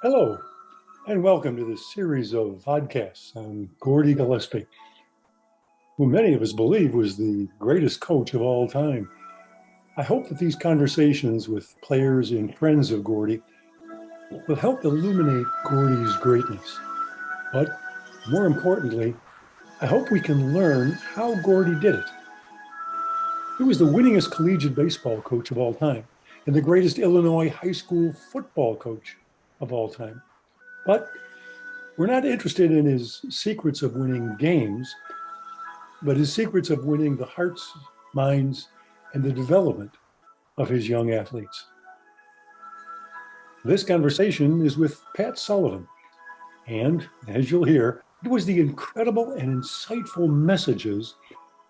Hello, and welcome to this series of vodcasts on Gordie Gillespie, who many of us believe was the greatest coach of all time. I hope that these conversations with players and friends of Gordie will help illuminate Gordie's greatness. But more importantly, I hope we can learn how Gordie did it. He was the winningest collegiate baseball coach of all time and the greatest Illinois high school football coach of all time. But we're not interested in his secrets of winning games, but his secrets of winning the hearts, minds, and the development of his young athletes. This conversation is with Pat Sullivan, and as you'll hear, it was the incredible and insightful messages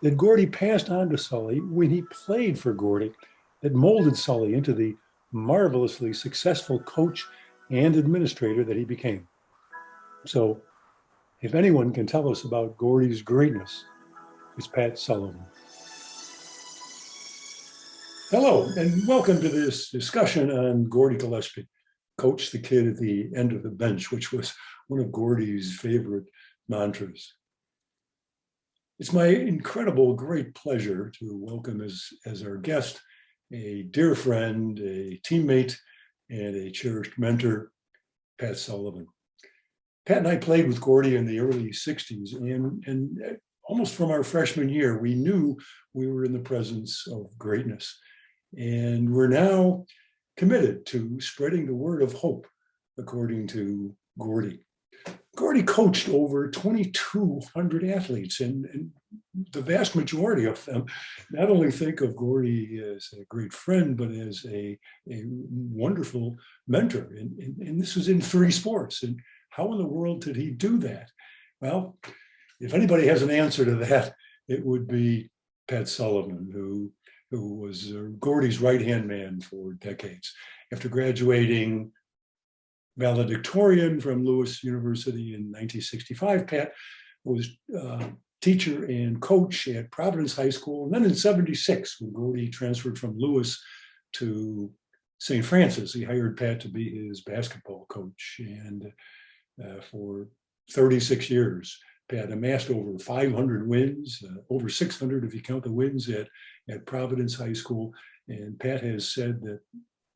that Gordie passed on to Sully when he played for Gordie that molded Sully into the marvelously successful coach and administrator that he became. So, if anyone can tell us about Gordie's greatness, it's Pat Sullivan. Hello, and welcome to this discussion on Gordie Gillespie, coach the kid at the end of the bench, which was one of Gordie's favorite mantras. It's my incredible, great pleasure to welcome as our guest a dear friend, a teammate, and a cherished mentor, Pat Sullivan. Pat and I played with Gordie in the early 60s, and almost from our freshman year, we knew we were in the presence of greatness. And we're now committed to spreading the word of hope, according to Gordie. Gordie coached over 2,200 athletes, and the vast majority of them not only think of Gordie as a great friend, but as a wonderful mentor. And this was in 3 sports. And how in the world did he do that? Well, if anybody has an answer to that, it would be Pat Sullivan, who was Gordie's right-hand man for decades. After graduating valedictorian from Lewis University in 1965, Pat was teacher and coach at Providence High School. And then in 76, when Gordie transferred from Lewis to St. Francis, he hired Pat to be his basketball coach. And for 36 years, Pat amassed over 500 wins, over 600 if you count the wins at Providence High School. And Pat has said that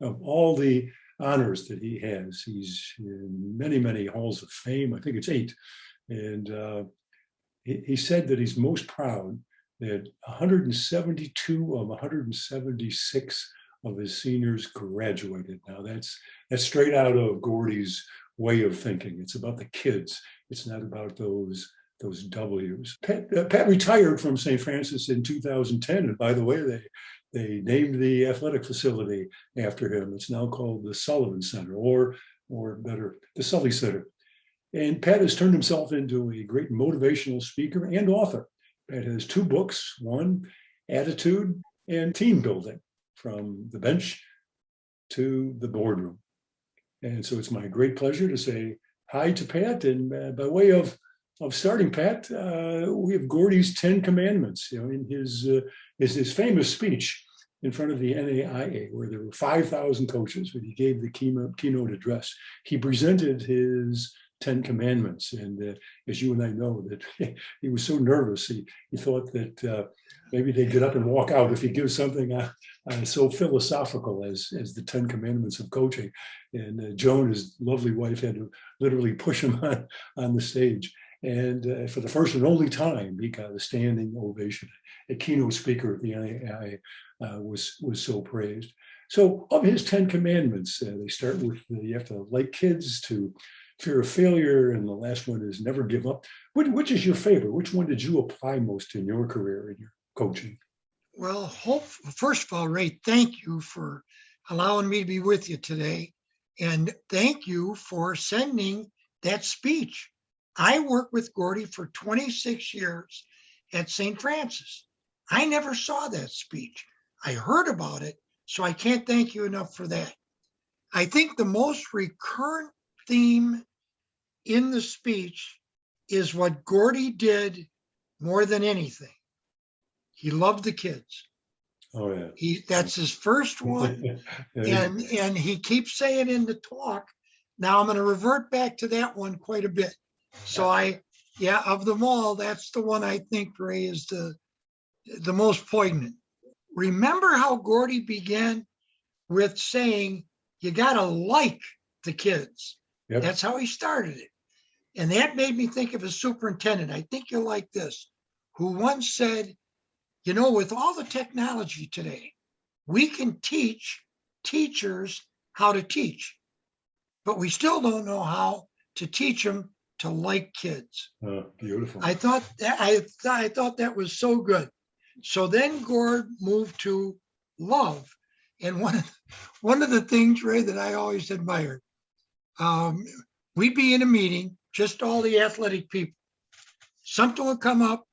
of all the honors that he has, he's in many, many halls of fame. I think it's 8. And he said that he's most proud that 172 of 176 of his seniors graduated. Now that's straight out of Gordie's way of thinking. It's about the kids. It's not about those W's. Pat retired from St. Francis in 2010, and by the way, they named the athletic facility after him. It's now called the Sullivan Center, or better, the Sully Center. And Pat has turned himself into a great motivational speaker and author. Pat has 2 books, one, Attitude and Team Building, from the bench to the boardroom. And so it's my great pleasure to say hi to Pat. And by way of starting, Pat, we have Gordie's 10 Commandments. In his famous speech in front of the NAIA, where there were 5,000 coaches, when he gave the keynote address, he presented his 10 Commandments. And as you and I know, that he was so nervous, he thought that maybe they'd get up and walk out if he gives something so philosophical as the 10 Commandments of coaching. And Joan, his lovely wife, had to literally push him on the stage. And for the first and only time, he got a standing ovation. A keynote speaker at the NAIA was so praised. So of his 10 Commandments, they start with you have to like kids, to fear of failure, and the last one is never give up. Which is your favorite? Which one did you apply most in your career, in your coaching? Well, first of all, Ray, thank you for allowing me to be with you today. And thank you for sending that speech. I worked with Gordie for 26 years at St. Francis. I never saw that speech. I heard about it, so I can't thank you enough for that. I think the most recurrent theme in the speech is what Gordie did more than anything. He loved the kids. Oh yeah. That's his first one. And he keeps saying in the talk Now I'm going to revert back to that one quite a bit. So of them all, that's the one I think, Ray, is the most poignant. Remember how Gordie began with saying, you got to like the kids. Yep. That's how he started it. And that made me think of a superintendent. I think you'll like this, who once said, with all the technology today, we can teach teachers how to teach, but we still don't know how to teach them to like kids. Oh, beautiful. I thought that was so good. So then Gord moved to love. And one of the things, Ray, that I always admired, we'd be in a meeting, just all the athletic people. Something would come up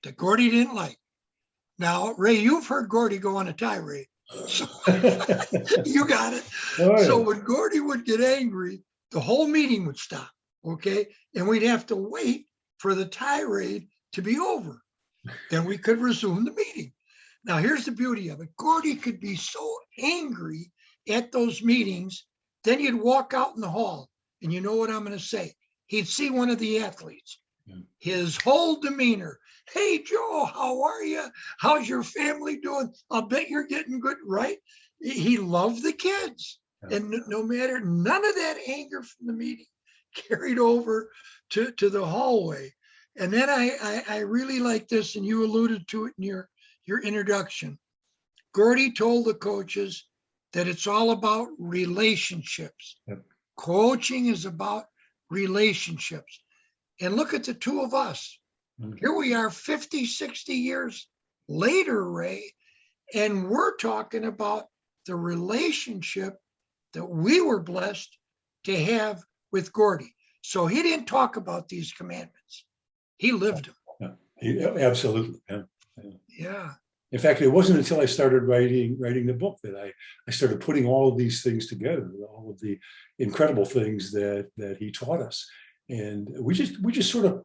that Gordie didn't like. Now, Ray, you've heard Gordie go on a tirade. So, you got it. Oh, yeah. So when Gordie would get angry, the whole meeting would stop, okay? And we'd have to wait for the tirade to be over. Then we could resume the meeting. Now, here's the beauty of it. Gordie could be so angry at those meetings, then you'd walk out in the hall, and you know what I'm going to say? He'd see one of the athletes. Yeah. His whole demeanor. Hey, Joe, how are you? How's your family doing? I'll bet you're getting good, right? He loved the kids. Yeah. And no matter, none of that anger from the meeting carried over to the hallway. And then I really like this, and you alluded to it in your introduction. Gordie told the coaches that it's all about relationships. Yep. Coaching is about relationships. And look at the two of us. Mm-hmm. Here we are 50, 60 years later, Ray, and we're talking about the relationship that we were blessed to have with Gordie. So he didn't talk about these commandments. He lived them. Absolutely. Yeah. In fact, it wasn't until I started writing the book that I started putting all of these things together, all of the incredible things that he taught us. And we just sort of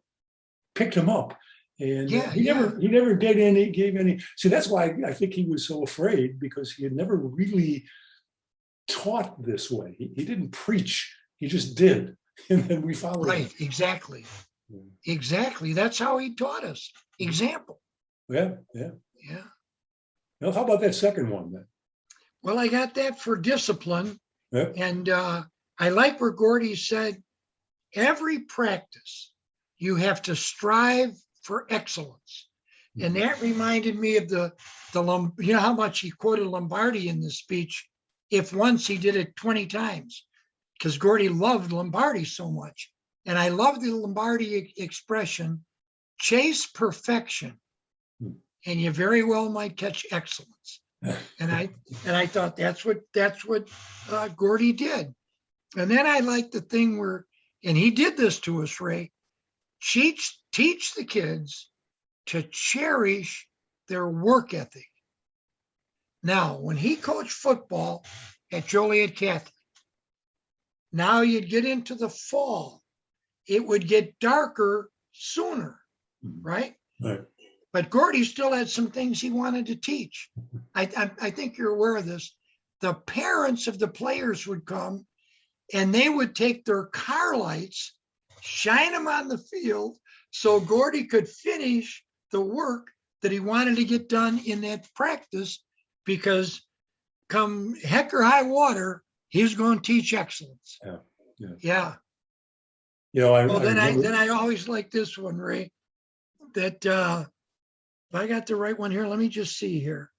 picked him up. And he never gave any. See, that's why I think he was so afraid, because he had never really taught this way. He didn't preach. He just did. And then we followed. Right, exactly. Yeah. Exactly. That's how he taught us. Example. Yeah. Well, how about that second one then? Well, I got that for discipline. Yeah. And I like where Gordie said, every practice, you have to strive for excellence. Mm-hmm. And that reminded me of the how much he quoted Lombardi in this speech. If once, he did it 20 times, because Gordie loved Lombardi so much. And I love the Lombardi expression, chase perfection, and you very well might catch excellence. And I thought that's what Gordie did. And then I like the thing where, and he did this to us, Ray, teach the kids to cherish their work ethic. Now, when he coached football at Joliet Catholic, now you'd get into the fall, it would get darker sooner, right? Right. But Gordie still had some things he wanted to teach. I think you're aware of this. The parents of the players would come, and they would take their car lights, shine them on the field, so Gordie could finish the work that he wanted to get done in that practice, because come heck or high water, he was going to teach excellence. Yeah. Then I always like this one, Ray, that if I got the right one here, let me just see here.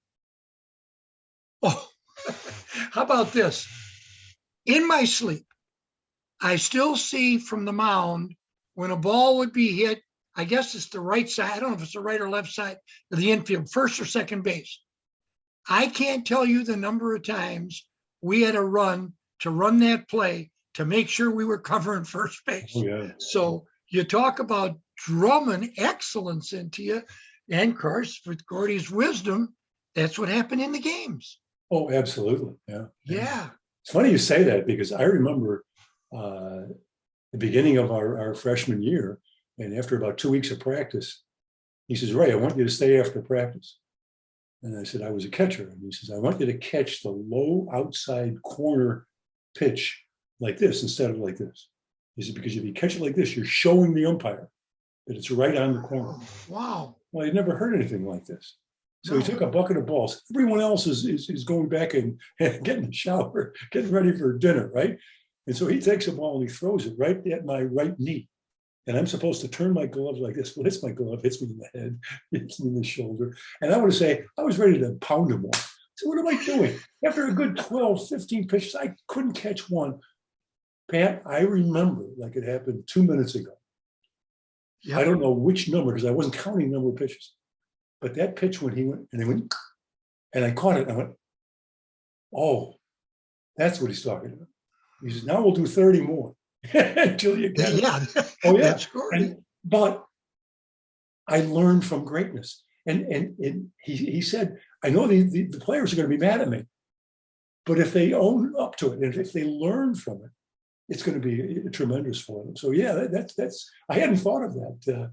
Oh, how about this? In my sleep, I still see from the mound when a ball would be hit, I guess it's the right side. I don't know if it's the right or left side of the infield, first or second base. I can't tell you the number of times we had to run that play to make sure we were covering first base. Oh, yeah. So you talk about drumming excellence into you. And of course, with Gordie's wisdom, that's what happened in the games. Oh, absolutely. Yeah. Yeah. It's funny you say that, because I remember the beginning of our freshman year, and after about 2 weeks of practice, he says, Ray, I want you to stay after practice. And I said, I was a catcher. And he says, I want you to catch the low outside corner pitch like this instead of like this. He said, because if you catch it like this, you're showing the umpire that it's right on the corner. Wow. Well, I'd never heard anything like this. So No. he took a bucket of balls. Everyone else is going back and getting a shower, getting ready for dinner, right? And so he takes a ball and he throws it right at my right knee. And I'm supposed to turn my glove like this. Well, hits my glove, hits me in the head, hits me in the shoulder. And I would say, I was ready to pound him off. So what am I doing? After a good 12, 15 pitches, I couldn't catch one. Pat, I remember like it happened 2 minutes ago. Yep. I don't know which number because I wasn't counting the number of pitches. But that pitch when he went, and he went, and I caught it, and I went, oh, that's what he's talking about. He says, now we'll do 30 more until you get it. Yeah. Oh, yeah. That's Gordie. But I learned from greatness. And he said, I know the players are going to be mad at me, but if they own up to it, and if they learn from it, it's going to be tremendous for them. So yeah, that's I hadn't thought of that.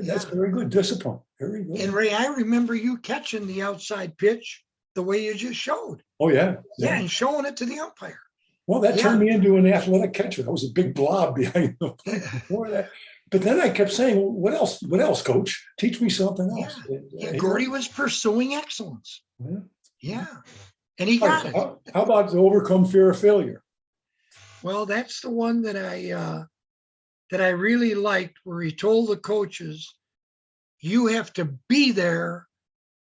That's very good discipline. Very good. And Ray, I remember you catching the outside pitch the way you just showed. Oh yeah. Yeah, and showing it to the umpire. Well, that turned me into an athletic catcher. I was a big blob behind the plate before that. But then I kept saying, well, what else? What else, coach? Teach me something else. Yeah, Gordie was pursuing excellence. Yeah. Yeah. And he got it. How about to overcome fear of failure? Well, that's the one that I really liked, where he told the coaches, you have to be there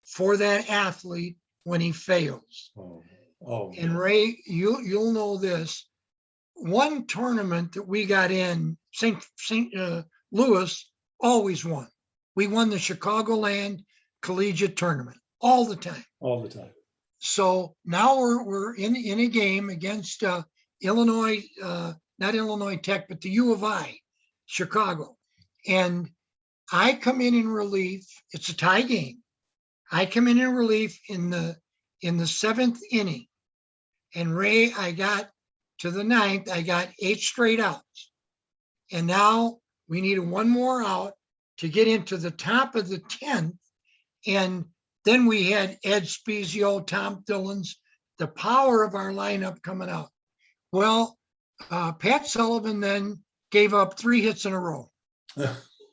for that athlete when he fails. Oh. And Ray, you'll know this. One tournament that we got in, St. Louis always won. We won the Chicagoland Collegiate Tournament all the time. All the time. So now we're in a game against Illinois, not Illinois Tech, but the U of I, Chicago. And I come in relief. It's a tie game. I come in relief in the seventh inning. And Ray, I got to the ninth. I got 8 straight outs. And now we need one more out to get into the top of the 10th. And then we had Ed Spezio, Tom Dillons, the power of our lineup coming out. Well, Pat Sullivan then gave up 3 hits in a row.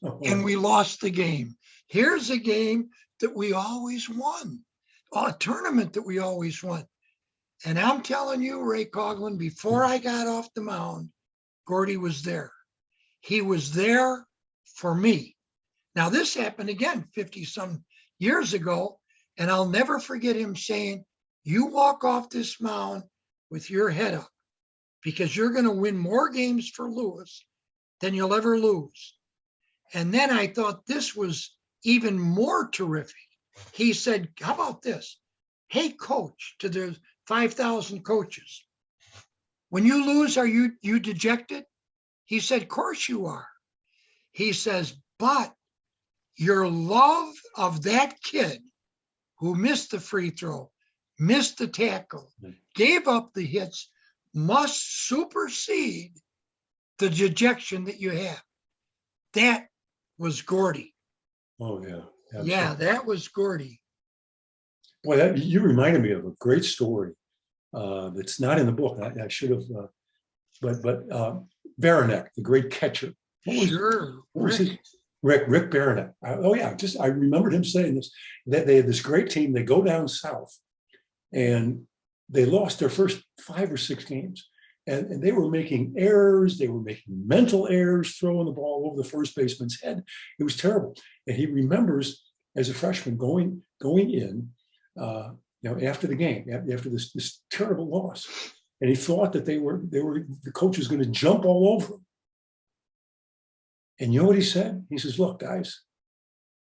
And we lost the game. Here's a game that we always won, a tournament that we always won. And I'm telling you, Ray Coughlin, before I got off the mound, Gordie was there. He was there for me. Now, this happened again 50-some years ago, and I'll never forget him saying, you walk off this mound with your head up, because you're going to win more games for Lewis than you'll ever lose. And then I thought this was even more terrific. He said, how about this? Hey, coach, to the 5,000 coaches, when you lose, are you dejected? He said, of course you are. He says, but your love of that kid who missed the free throw, missed the tackle, gave up the hits, must supersede the dejection that you have. That was Gordie. Oh, yeah. Absolutely. Yeah, that was Gordie. Boy, you reminded me of a great story that's not in the book. I should have, but Baranek, the great catcher. Sure. Rick Baranek. I remembered him saying this, that they had this great team. They go down south and they lost their first 5 or 6 games. And they were making errors. They were making mental errors, throwing the ball over the first baseman's head. It was terrible. And he remembers as a freshman going in, after the game, after this terrible loss, and he thought that the coach was going to jump all over him. And you know what he said? He says, "Look, guys,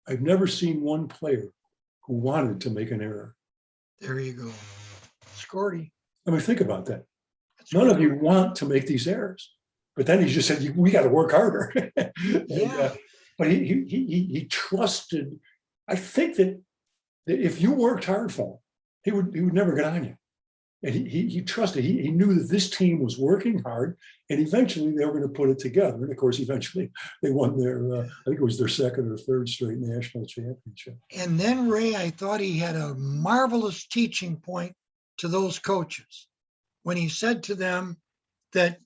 I've never seen one player who wanted to make an error." There you go. It's Gordie. I mean, think about that. None of you want to make these errors, but then he just said, "We got to work harder." But he trusted. I think that if you worked hard for him, he would never get on you. And he trusted. He knew that this team was working hard, and eventually they were going to put it together. And of course, eventually they won their. I think it was their 2nd or 3rd straight national championship. And then Ray, I thought he had a marvelous teaching point to those coaches when he said to them that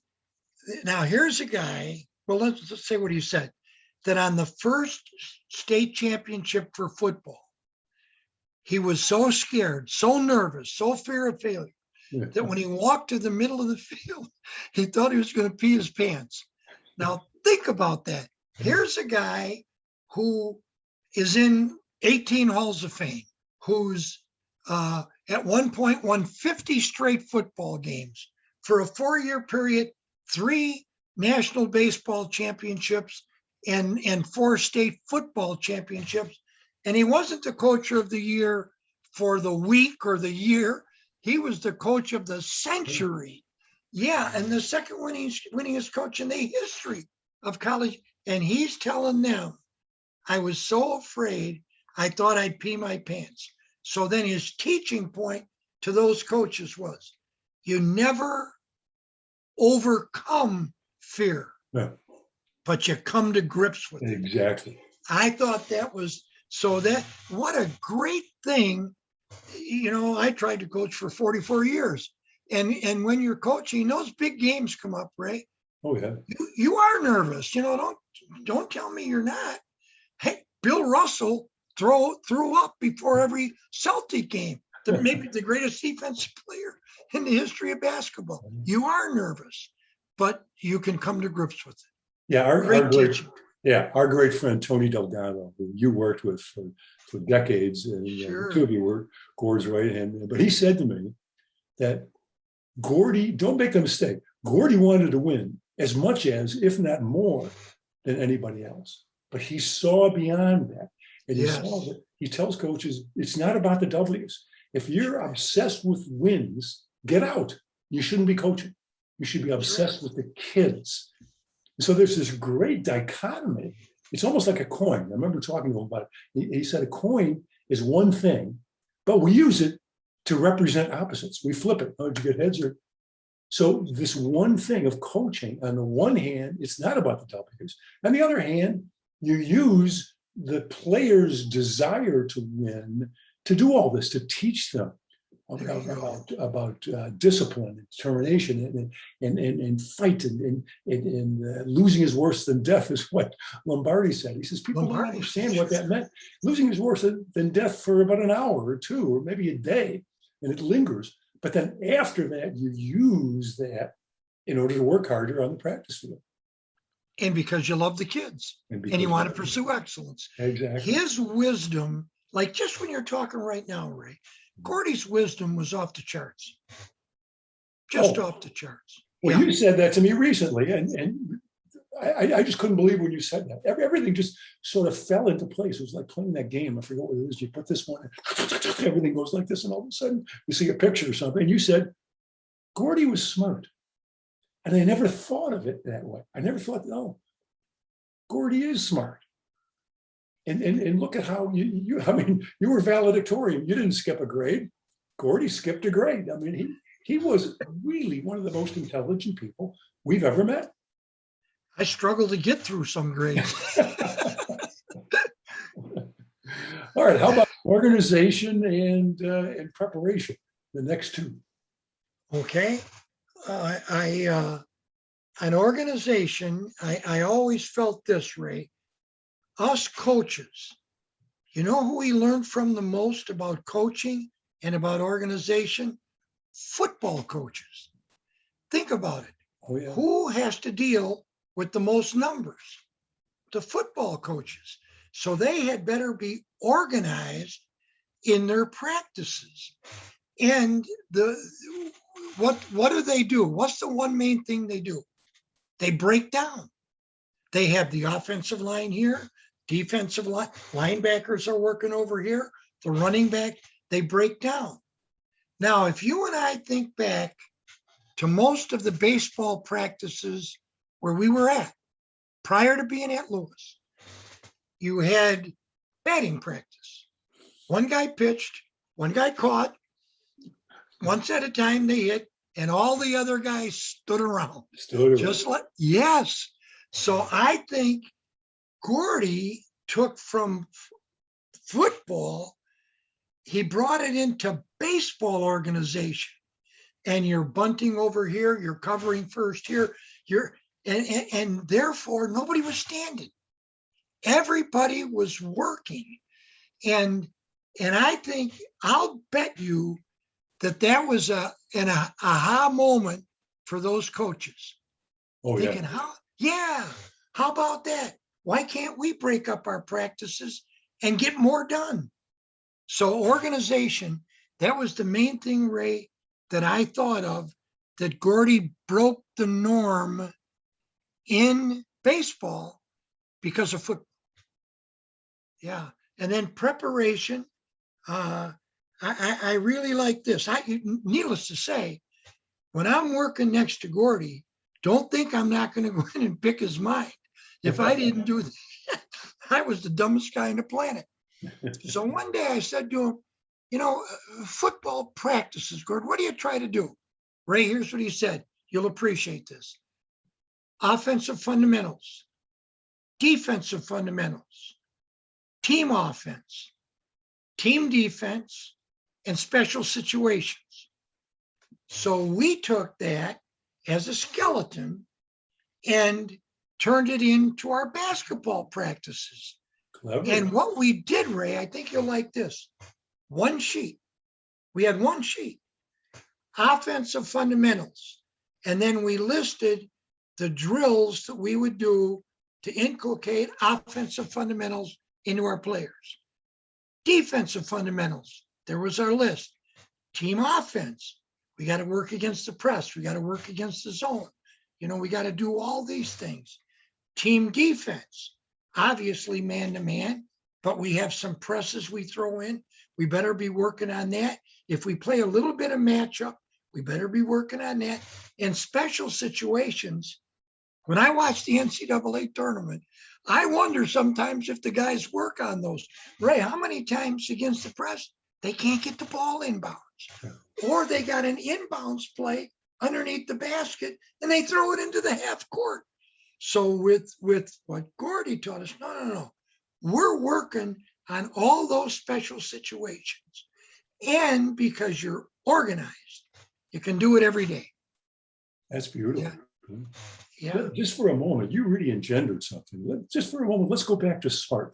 now here's a guy, well, let's say what he said, that on the first state championship for football, he was so scared, so nervous, so fear of failure that when he walked to the middle of the field, he thought he was going to pee his pants. Now, think about that. Here's a guy who is in 18 Halls of Fame, who's at one point won 50 straight football games for a 4-year period, 3 national baseball championships and 4 state football championships. And he wasn't the coach of the year for the week or the year. He was the coach of the century. Yeah, and the second winningest coach in the history of college. And he's telling them, I was so afraid, I thought I'd pee my pants. So then his teaching point to those coaches was, you never overcome fear, but you come to grips with it. Exactly. I thought that was, so that, what a great thing. You know, I tried to coach for 44 years. And when you're coaching, those big games come up, Ray. Oh, yeah. You are nervous. You know, don't tell me you're not. Hey, Bill Russell threw up before every Celtic game. Maybe the greatest defensive player in the history of basketball. You are nervous, but you can come to grips with it. Yeah, our great friend Tony Delgado, who you worked with for decades, and Sure. The two of you were Gord's right hand man. But he said to me that Gordie, don't make a mistake, Gordie wanted to win as much as, if not more, than anybody else. But he saw beyond that. And he saw that he tells coaches, it's not about the W's. If you're obsessed with wins, get out. You shouldn't be coaching. You should be obsessed with the kids. So there's this great dichotomy. It's almost like a coin. I remember talking to him about it. He said a coin is one thing, but we use it to represent opposites. We flip it. Oh, did you get heads or? So this one thing of coaching, on the one hand, it's not about the W's. On the other hand, you use the players' desire to win to do all this, to teach them about discipline and determination and fight and losing is worse than death is what Lombardi said. He says people don't understand what that meant. Losing is worse than death for about an hour or 2 or maybe a day, and it lingers. But then after that, you use that in order to work harder on the practice field. And because you love the kids and you want to pursue excellence. Exactly. His wisdom, like just when you're talking right now, Ray, Gordie's wisdom was off the charts. Just off the charts. Well, you said that to me recently, and I just couldn't believe when you said that. Everything just sort of fell into place. It was like playing that game. I forget what it is. You put this one, everything goes like this, and all of a sudden you see a picture or something. And you said, Gordie was smart. And I never thought of it that way. I never thought, no, Gordie is smart. And look at how you were valedictorian. You didn't skip a grade. Gordie skipped a grade. I mean, he was really one of the most intelligent people we've ever met. I struggled to get through some grades. All right, how about organization and preparation, the next two? Okay. An organization, I always felt this, Ray. Us coaches, you know who we learned from the most about coaching and about organization? Football coaches. Think about it. Oh, yeah. Who has to deal with the most numbers? The football coaches. So they had better be organized in their practices. And what do they do? What's the one main thing they do? They break down. They have the offensive line here, defensive line, linebackers are working over here, the running back, they break down. Now, if you and I think back to most of the baseball practices where we were at, prior to being at Lewis, you had batting practice. One guy pitched, one guy caught, once at a time they hit, and all the other guys stood around. Just like, yes. So I think Gordie took from football, he brought it into baseball organization. and you're bunting over here, you're covering first here, and therefore nobody was standing. Everybody was working. And I think I'll bet you that was an aha moment for those coaches. Oh, Thinking, yeah. how about that? Why can't we break up our practices and get more done? So organization, that was the main thing, Ray, that I thought of, that Gordie broke the norm in baseball because of football. Yeah. And then preparation. I really like this. Needless to say, when I'm working next to Gordie, don't think I'm not going to go in and pick his mind. If I didn't do that, I was the dumbest guy on the planet. So one day I said to him, football practices, Gordie, what do you try to do? Ray, here's what he said. You'll appreciate this. Offensive fundamentals, defensive fundamentals, team offense, team defense, and special situations. So we took that as a skeleton and turned it into our basketball practices. Clever. And what we did, Ray, I think you'll like this. One sheet. We had one sheet. Offensive fundamentals. And then we listed the drills that we would do to inculcate offensive fundamentals into our players. Defensive fundamentals. There was our list. Team offense. We got to work against the press. We got to work against the zone. We got to do all these things. Team defense. Obviously man-to-man, but we have some presses we throw in. We better be working on that. If we play a little bit of matchup, we better be working on that. In special situations, when I watch the NCAA tournament, I wonder sometimes if the guys work on those. Ray, how many times against the press, they can't get the ball inbounds? Or they got an inbounds play underneath the basket and they throw it into the half court. So with what Gordie taught us, no. We're working on all those special situations. And because you're organized, you can do it every day. That's beautiful. Yeah. Just for a moment, you really engendered something. Just for a moment, let's go back to Smart.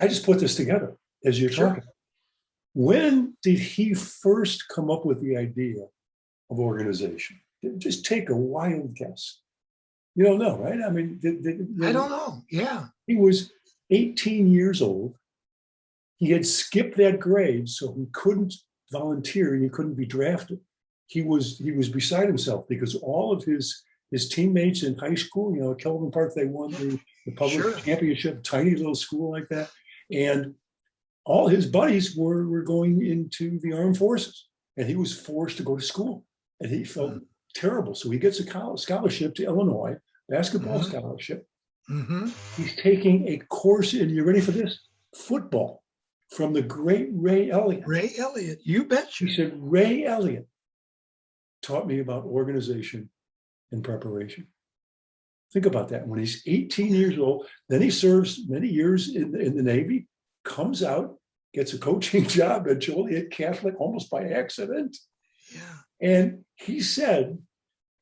I just put this together as you're talking. When did he first come up with the idea of organization? Just take a wild guess. You don't know, right? I mean, I don't know. Yeah. He was 18 years old. He had skipped that grade, so he couldn't volunteer and he couldn't be drafted. He was beside himself because all of his teammates in high school, at Kelvin Park, they won the public championship, tiny little school like that. And all his buddies were going into the armed forces, and he was forced to go to school, and he felt terrible. So he gets a college scholarship to Illinois, basketball scholarship. He's taking a course in, you ready for this? Football from the great Ray Elliott. Ray Elliott, you betcha. He said, Ray Elliott taught me about organization and preparation. Think about that. When he's 18 years old, then he serves many years in the Navy, comes out, gets a coaching job at Joliet Catholic almost by accident. Yeah. And he said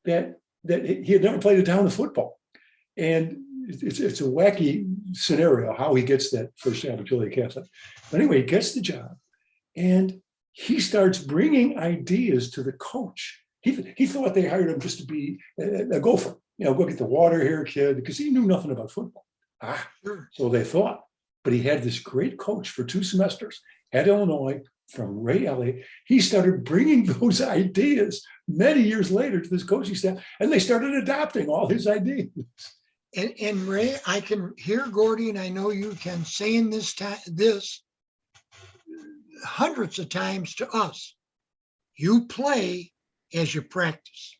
that he had never played a down of football. And it's a wacky scenario how he gets that first job at Joliet Catholic. But anyway, he gets the job and he starts bringing ideas to the coach. He thought they hired him just to be a gopher, go get the water here, kid, because he knew nothing about football. So they thought. But he had this great coach for 2 semesters at Illinois from Ray Elliott. He started bringing those ideas many years later to this coaching staff, and they started adopting all his ideas. And Ray, I can hear Gordie, and I know you can, saying this hundreds of times to us. You play as you practice.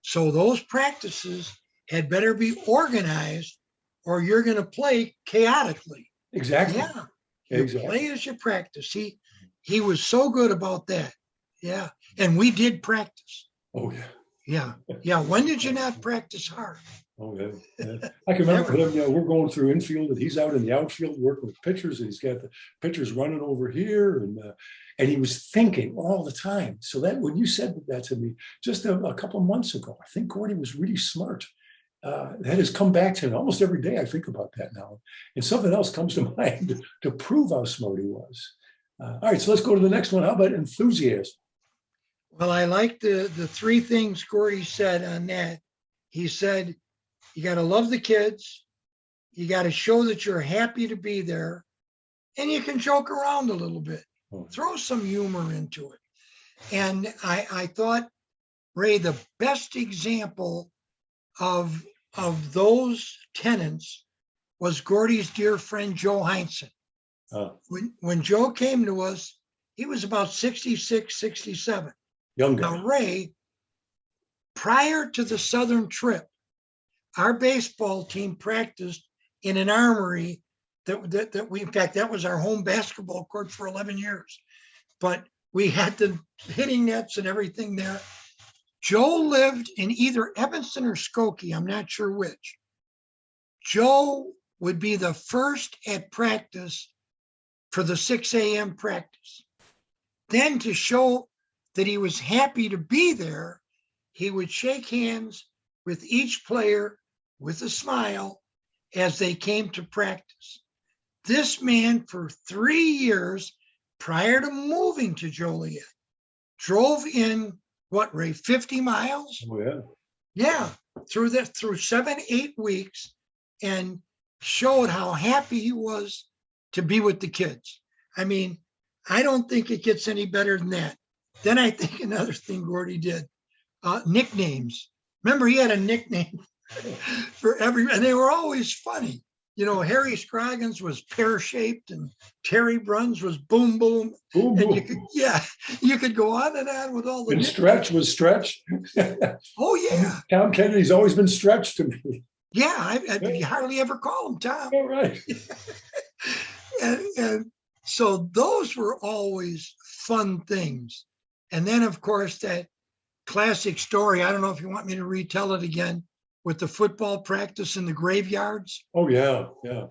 So those practices had better be organized or you're going to play chaotically. Exactly. Yeah. You play as you practice. He was so good about that. Yeah. And we did practice. Oh, yeah. Yeah. Yeah. When did you not practice hard? Oh, yeah. I can remember him, we're going through infield and he's out in the outfield working with pitchers, and he's got the pitchers running over here, and he was thinking all the time. So that when you said that to me just a couple of months ago, I think Gordie was really smart. That has come back to me almost every day. I think about that now, and something else comes to mind to prove how smart he was. All right, so let's go to the next one. How about enthusiasm? Well, I like the three things Gordie said on that. He said, you got to love the kids. You got to show that you're happy to be there, and you can joke around a little bit, throw some humor into it. And I thought, Ray, the best example of those tenets was Gordie's dear friend, Joe Heinsohn. When Joe came to us, he was about 66, 67. Young guy. Now, Ray, prior to the Southern trip, our baseball team practiced in an armory that we, in fact, that was our home basketball court for 11 years. But we had the hitting nets and everything there. Joe lived in either Evanston or Skokie, I'm not sure which. Joe would be the first at practice for the 6 a.m. practice. Then, to show that he was happy to be there, he would shake hands with each player with a smile as they came to practice. This man, for 3 years prior to moving to Joliet, drove in, what, Ray, 50 miles? Oh, yeah. Yeah, through 7-8 weeks, and showed how happy he was to be with the kids. I mean, I don't think it gets any better than that. Then I think another thing Gordie did, nicknames. Remember, he had a nickname for and they were always funny. You know, Harry Scroggins was pear-shaped, and Terry Bruns was Boom Boom. Boom, and boom. You could go on and on with all the. And Stretch was Stretch. Oh, yeah. Tom Kennedy's always been Stretch to me. Yeah, I hardly ever call him Tom. All right. and so those were always fun things. And then, of course, that classic story, I don't know if you want me to retell it again, with the football practice in the graveyards. Oh, yeah, yeah.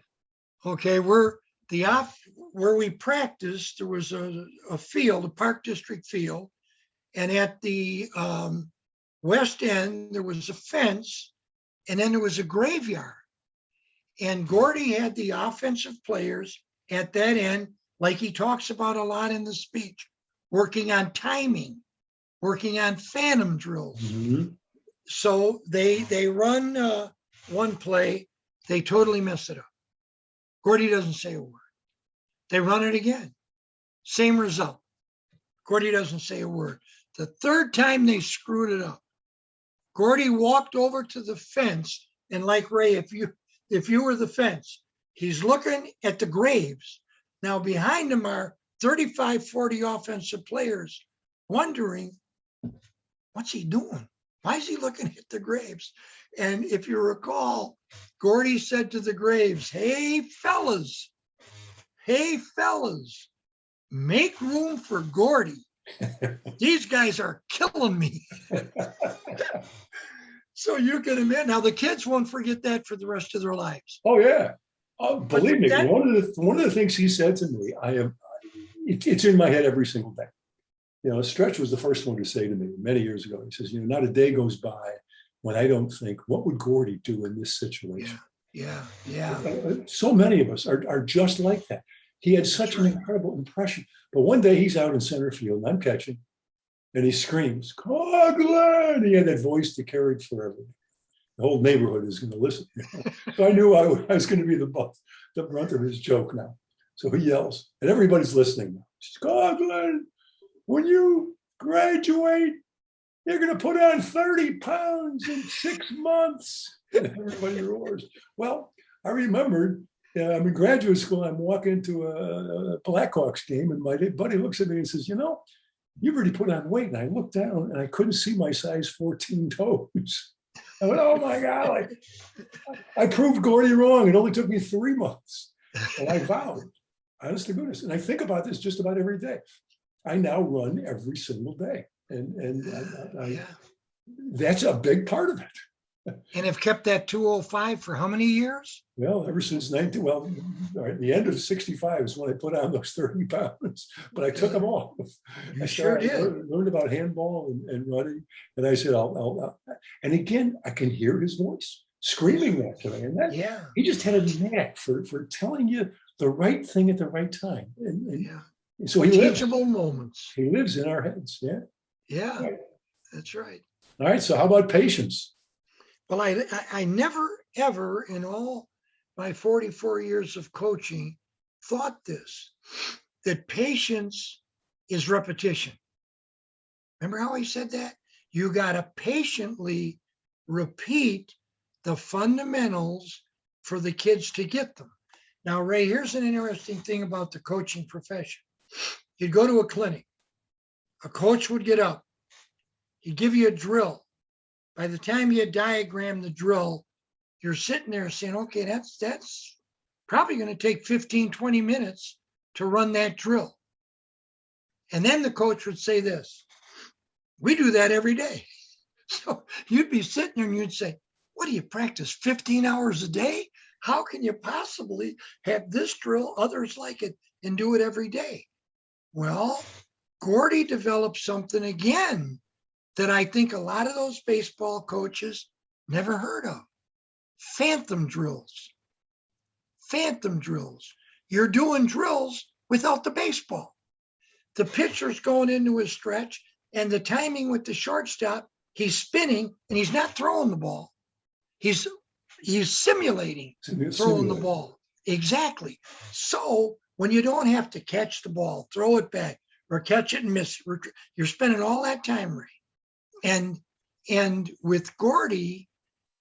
Okay, where we practiced, there was a field, a Park District field, and at the west end, there was a fence, and then there was a graveyard. And Gordie had the offensive players at that end, like he talks about a lot in the speech, working on timing, working on phantom drills. Mm-hmm. So they run one play, they totally mess it up. Gordie doesn't say a word. They run it again, same result. Gordie doesn't say a word. The third time they screwed it up, Gordie walked over to the fence, and like Ray, if you were the fence, he's looking at the graves. Now behind him are 35, 40 offensive players wondering, what's he doing? Why is he looking at the graves? And if you recall, Gordie said to the graves, hey, fellas, make room for Gordie. These guys are killing me. So you can imagine. Now, the kids won't forget that for the rest of their lives. Oh, yeah. Believe me, one of the things he said to me, it's in my head every single day. You know, Stretch was the first one to say to me many years ago, he says, not a day goes by when I don't think, what would Gordie do in this situation? Yeah. So many of us are just like that. He had such an incredible impression. But one day he's out in center field, and I'm catching, and he screams, Coughlin! He had that voice that carried forever. The whole neighborhood is going to listen. So I knew I was going to be the brunt of his joke now. So he yells, and everybody's listening now. He says, Coughlin, when you graduate, you're going to put on 30 pounds in 6 months. And everybody roars. Well, I remembered, I'm in graduate school, I'm walking into a Blackhawks game, and my buddy looks at me and says, you've already put on weight. And I looked down, and I couldn't see my size 14 toes. I went, oh, my God. I proved Gordie wrong. It only took me 3 months. And I vowed, honest to goodness. And I think about this just about every day. I now run every single day. And That's a big part of it. And have kept that 205 for how many years? Well, ever since all right, the end of 65 is when I put on those 30 pounds, but I took them off. You I sure did. learned about handball and running. And I said, and again, I can hear his voice screaming that to me. And that, Yeah. he just had a knack for telling you the right thing at the right time. And so teachable moments. He lives in our heads. Yeah. Yeah, right. That's right. All right. So how about patience? Well, I never, ever in all my 44 years of coaching thought this, that patience is repetition. Remember how he said that? You got to patiently repeat the fundamentals for the kids to get them. Now, Ray, here's an interesting thing about the coaching profession. You'd go to a clinic, a coach would get up, he'd give you a drill. By the time you diagram the drill, you're sitting there saying, okay, that's probably going to take 15, 20 minutes to run that drill. And then the coach would say this, we do that every day. So you'd be sitting there and you'd say, what do you practice 15 hours a day? How can you possibly have this drill, others like it, and do it every day? Well, Gordie developed something again that I think a lot of those baseball coaches never heard of. Phantom drills. Phantom drills. You're doing drills without the baseball. The pitcher's going into his stretch, and the timing with the shortstop, he's spinning and he's not throwing the ball. He's simulating throwing the ball. Exactly. So when you don't have to catch the ball, throw it back, or catch it and miss, you're spending all that time, Ray. And with Gordie,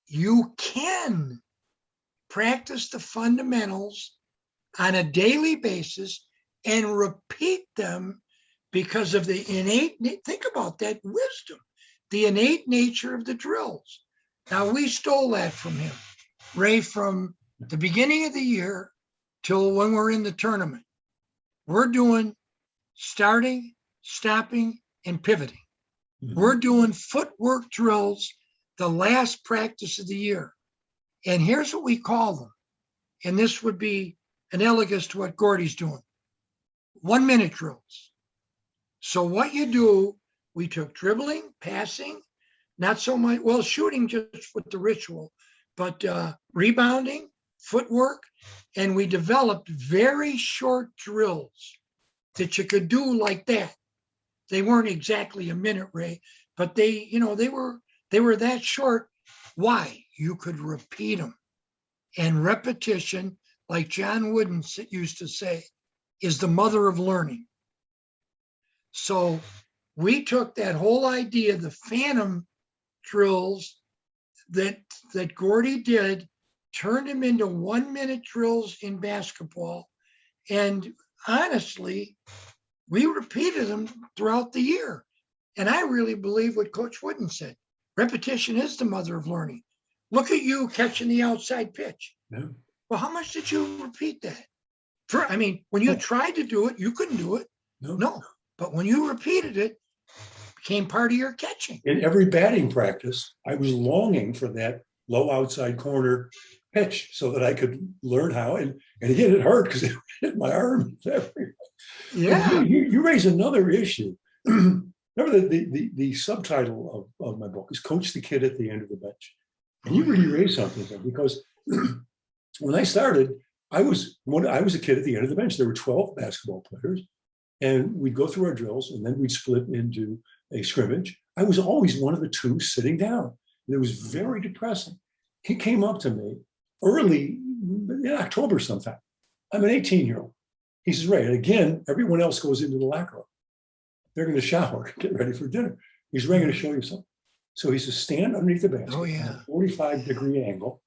you can practice the fundamentals on a daily basis and repeat them because of the innate, think about that wisdom, the innate nature of the drills. Now, we stole that from him, Ray, from the beginning of the year till when we're in the tournament. We're doing starting, stopping, and pivoting. We're doing footwork drills the last practice of the year. And here's what we call them. And this would be analogous to what Gordie's doing. 1 minute drills. So what you do, we took dribbling, passing, not so much, well, shooting just with the ritual, but rebounding, footwork, and we developed very short drills that you could do like that. They weren't exactly a minute, Ray, but they were that short. Why? You could repeat them. And repetition, like John Wooden used to say, is the mother of learning. So we took that whole idea, the phantom drills that Gordie did, turned them into 1 minute drills in basketball. And honestly, we repeated them throughout the year. And I really believe what Coach Wooden said. Repetition is the mother of learning. Look at you catching the outside pitch. Yeah. Well, how much did you repeat that? When you tried to do it, you couldn't do it. No. But when you repeated it, it became part of your catching. In every batting practice, I was longing for that low outside corner pitch so that I could learn how. And again, it hurt because it hit my arm. Yeah. You raise another issue. Remember the subtitle of my book is Coach the Kid at the End of the Bench. And you really raised something there because when I started, I was a kid at the end of the bench. There were 12 basketball players, and we'd go through our drills, and then we'd split into a scrimmage. I was always one of the two sitting down. And it was very depressing. He came up to me early in October sometime. I'm an 18-year-old. He says, Ray, and again, everyone else goes into the locker room. They're going to shower, get ready for dinner. He's Ray, going to show you something. So he says, stand underneath the basket, at a 45-degree angle,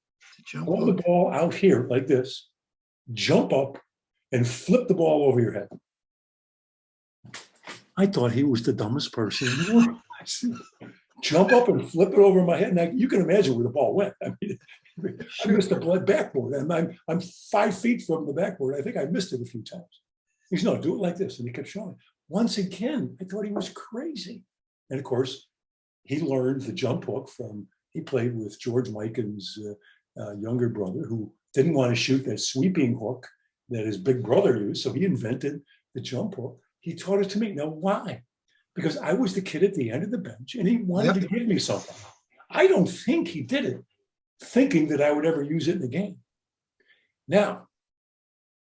hold the ball out here like this, jump up, and flip the ball over your head. I thought he was the dumbest person in the world. I said, jump up and flip it over my head. Now, you can imagine where the ball went. I mean, I missed the backboard, and I'm 5 feet from the backboard. I think I missed it a few times. He said, no, do it like this. And he kept showing. Once again, I thought he was crazy. And of course, he learned the jump hook he played with George Mikan's younger brother, who didn't want to shoot that sweeping hook that his big brother used. So he invented the jump hook. He taught it to me. Now, why? Because I was the kid at the end of the bench and he wanted to give me something. I don't think he did it thinking that I would ever use it in the game. Now,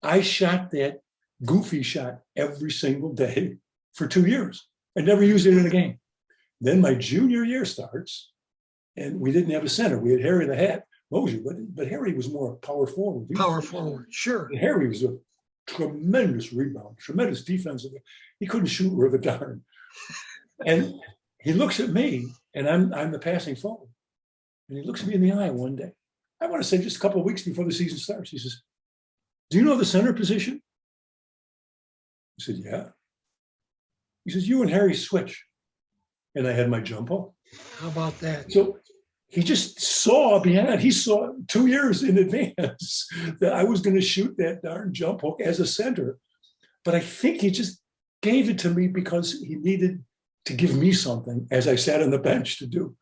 I shot that goofy shot every single day for 2 years. I never used it in a game. Then my junior year starts, and we didn't have a center. We had Harry the Hat Mosier, but Harry was more a power forward. Power forward, sure. And Harry was a tremendous rebounder, tremendous defensive. He couldn't shoot worth a darn. And he looks at me, and I'm the passing forward. And he looks me in the eye one day. I want to say just a couple of weeks before the season starts. He says, "Do you know the center position?" I said, "Yeah." He says, "You and Harry switch." And I had my jump hook. How about that? So he just saw beyond. He saw 2 years in advance that I was going to shoot that darn jump hook as a center. But I think he just gave it to me because he needed to give me something as I sat on the bench to do.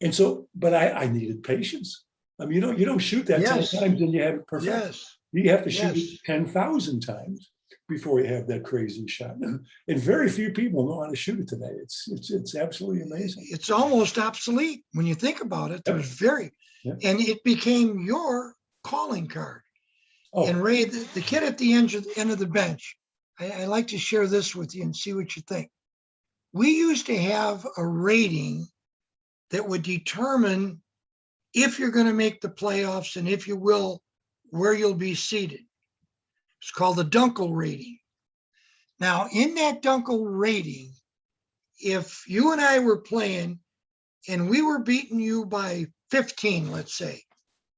And so, but I needed patience. I mean, you don't shoot that 10 times and you have it perfect. Yes. You have to shoot it 10,000 times before you have that crazy shot. And very few people know how to shoot it today. It's absolutely amazing. It's almost obsolete when you think about it. There's and it became your calling card. Oh. And Ray, the kid at the end of the bench, I like to share this with you and see what you think. We used to have a rating that would determine if you're going to make the playoffs and if you will, where you'll be seated. It's called the Dunkel rating. Now, in that Dunkel rating, if you and I were playing and we were beating you by 15, let's say,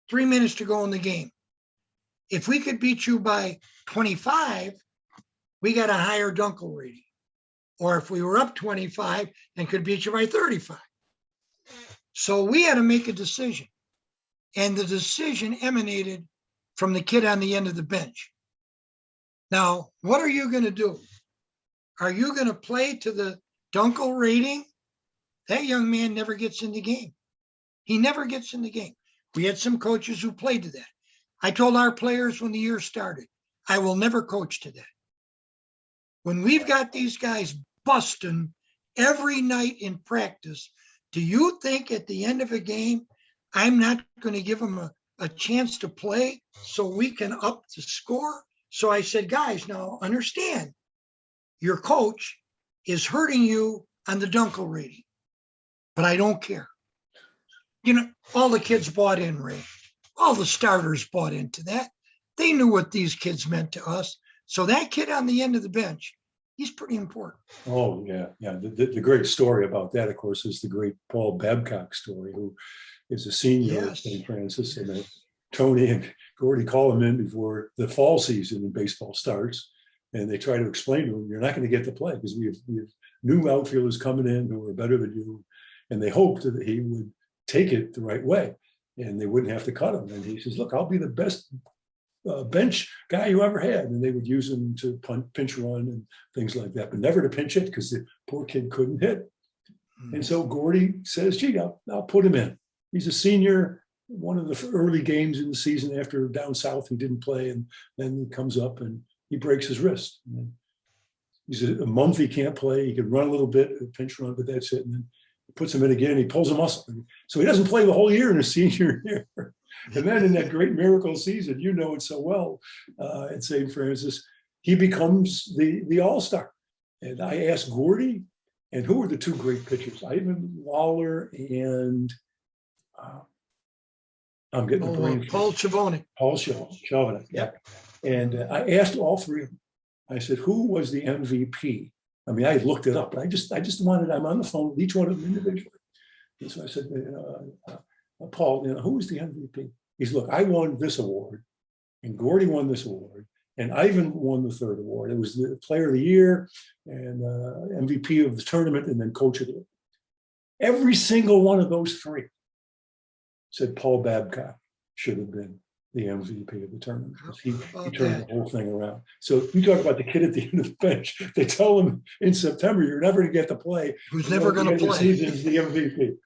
3 minutes to go in the game, if we could beat you by 25, we got a higher Dunkel rating. Or if we were up 25 and could beat you by 35. So we had to make a decision. And the decision emanated from the kid on the end of the bench. Now, what are you going to do? Are you going to play to the Dunkel rating? That young man never gets in the game. He never gets in the game. We had some coaches who played to that. I told our players when the year started, I will never coach to that. When we've got these guys busting every night in practice, do you think at the end of a game, I'm not going to give them a chance to play so we can up the score? So I said, guys, now understand, your coach is hurting you on the Dunkel rating, but I don't care. You know, all the kids bought in, Ray. All the starters bought into that. They knew what these kids meant to us. So that kid on the end of the bench, he's pretty important. Oh, yeah. The great story about that, of course, is the great Paul Babcock story, who is a senior at St. Francis. And Tony and Gordie call him in before the fall season in baseball starts. And they try to explain to him, you're not going to get to play because we have new outfielders coming in who are better than you. And they hoped that he would take it the right way and they wouldn't have to cut him. And he says, look, I'll be the best bench guy you ever had. And they would use him to pinch run and things like that, but never to pinch hit because the poor kid couldn't hit. And so Gordie says, gee, I'll put him in. He's a senior, one of the early games in the season after down south, he didn't play. And then he comes up and he breaks his wrist. And he's a month he can't play. He can run a little bit, pinch run, but that's it. And then he puts him in again. He pulls a muscle. So he doesn't play the whole year in his senior year. And then in that great miracle season, you know it so well, at St. Francis, he becomes the all-star. And I asked Gordie, and who were the two great pitchers? Ivan Lawler and I'm getting the brain. Paul Chavonik. Paul Chavonik, yeah. And I asked all three of them. I said, who was the MVP? I mean, I looked it up, but I just wanted, I'm on the phone with each one of them individually. And so I said, Paul, who was the MVP? He said, look, I won this award, and Gordie won this award, and Ivan won the third award. It was the player of the year and MVP of the tournament, and then coach of the year. Every single one of those three said Paul Babcock should have been the MVP of the tournament. He about turned that? the whole thing around. So you talk about the kid at the end of the bench. They tell him in September, you're never going to get to play. Who's never going to The play? season is the MVP.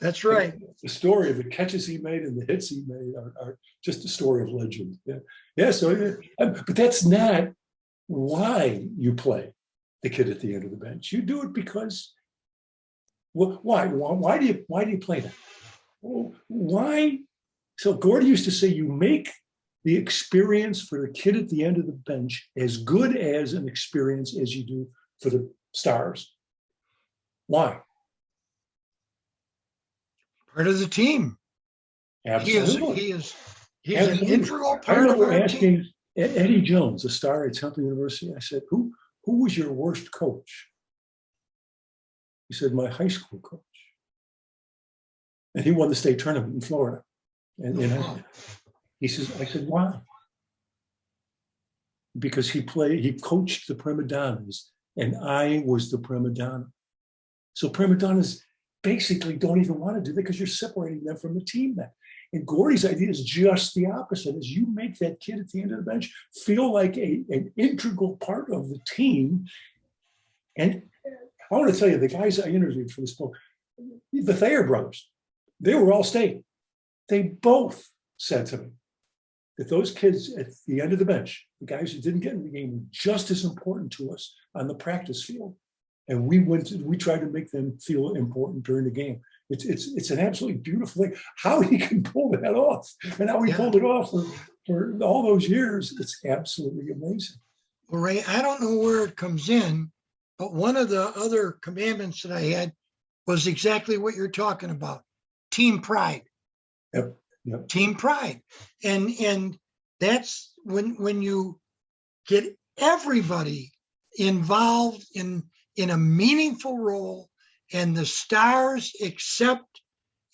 That's right. The story of the catches he made and the hits he made are just a story of legend. Yeah. Yeah. So, but that's not why you play the kid at the end of the bench. You do it because, well, why? Why do you play that? Well, why? So Gordie used to say, you make the experience for the kid at the end of the bench as good as an experience as you do for the stars. Why? Part of the team. Absolutely. He's Absolutely. an integral I part of remember our asking team. Eddie Jones, a star at Temple University, I said, who was your worst coach? He said, my high school coach. And he won the state tournament in Florida. And he says, I said, why? Because he coached the prima donnas, and I was the prima donna. So prima donnas basically don't even want to do that because you're separating them from the team then. And Gordie's idea is just the opposite, is you make that kid at the end of the bench feel like an integral part of the team. And I want to tell you, the guys I interviewed for this book, the Thayer brothers, they were all state. They both said to me that those kids at the end of the bench, the guys who didn't get in the game, were just as important to us on the practice field. And we tried to make them feel important during the game. It's an absolutely beautiful thing. How he can pull that off, and how he pulled it off for all those years, it's absolutely amazing. Well, Ray, I don't know where it comes in, but one of the other commandments that I had was exactly what you're talking about: team pride. Yep. Team pride, and that's when you get everybody involved in a meaningful role, and the stars accept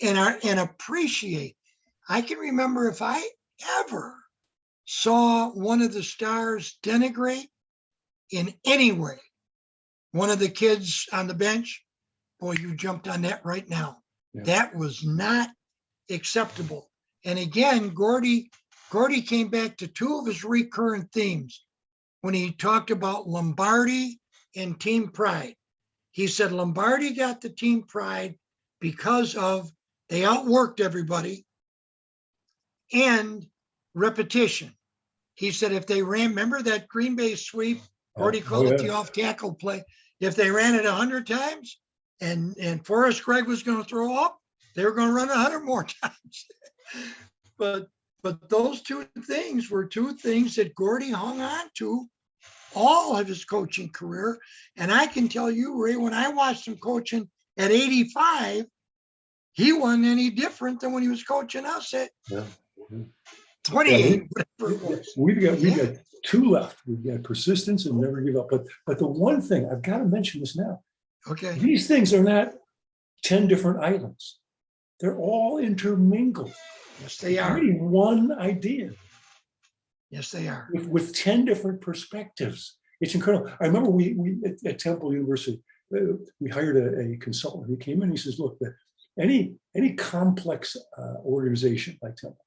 and appreciate. I can remember if I ever saw one of the stars denigrate in any way one of the kids on the bench, boy, you jumped on that right now. Yeah. That was not acceptable. And again, Gordie came back to two of his recurrent themes when he talked about Lombardi and team pride. He said Lombardi got the team pride because of they outworked everybody and repetition. He said if they ran, remember that Green Bay sweep, Gordie called it the off-tackle play. If they ran it 100 times and Forrest Gregg was going to throw up, they were going to run 100 more times. But those two things were two things that Gordie hung on to all of his coaching career. And I can tell you, Ray, when I watched him coaching at 85, he wasn't any different than when he was coaching us at 28, whatever it was. We've got two left. We've got persistence and never give up. But the one thing, I've got to mention this now. Okay. These things are not 10 different islands. They're all intermingled. Yes, they are. Really one idea. Yes, they are. With 10 different perspectives. It's incredible. I remember we at Temple University, we hired a consultant who came in and he says, look, any complex organization like Temple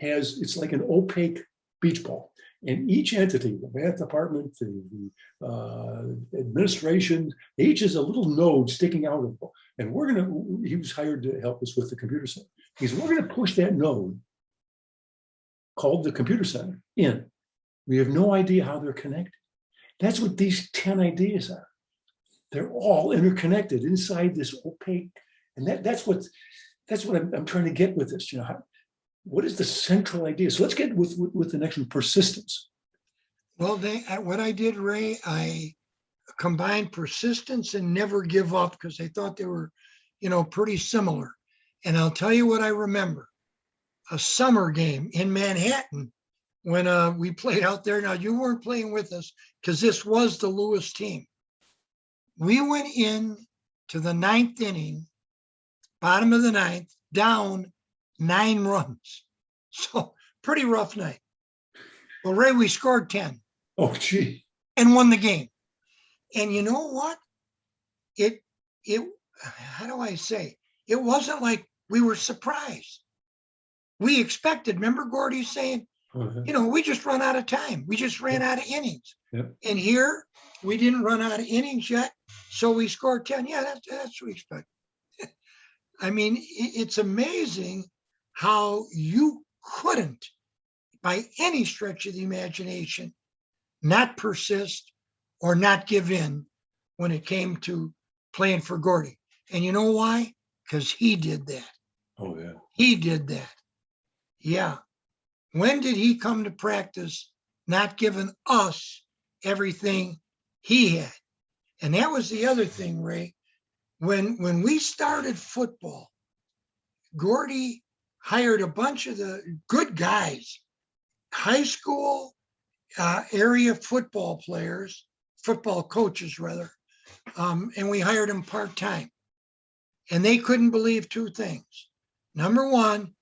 it's like an opaque beach ball. And each entity, the math department, the administration, each is a little node sticking out of the ball. And he was hired to help us with the computer center. He said, we're going to push that node called the computer center in. We have no idea how they're connected. That's what these 10 ideas are. They're all interconnected inside this opaque. And that's what I'm trying to get with this. What is the central idea? So let's get with the next one, persistence. Well, what I did, Ray, I combined persistence and never give up because I thought they were, pretty similar. And I'll tell you what I remember. A summer game in Manhattan when we played out there. Now, you weren't playing with us because this was the Lewis team. We went in to the 9th inning, bottom of the 9th, down 9 runs. So pretty rough night. Well, Ray, we scored 10. Oh, gee. And won the game. And you know what? It how do I say? It wasn't like we were surprised. we expected. Remember Gordie saying, we just run out of time. We just ran out of innings. Yep. And here we didn't run out of innings yet. So we scored 10. Yeah, that's what we expect. I mean, it's amazing how you couldn't, by any stretch of the imagination, not persist or not give in when it came to playing for Gordie. And you know why? Because he did that. Oh, yeah. He did that. Yeah. When did he come to practice not giving us everything he had? And that was the other thing, Ray. When we started football, Gordie hired a bunch of the good guys, high school area football players, football coaches rather, and we hired them part-time. And they couldn't believe two things. Number one,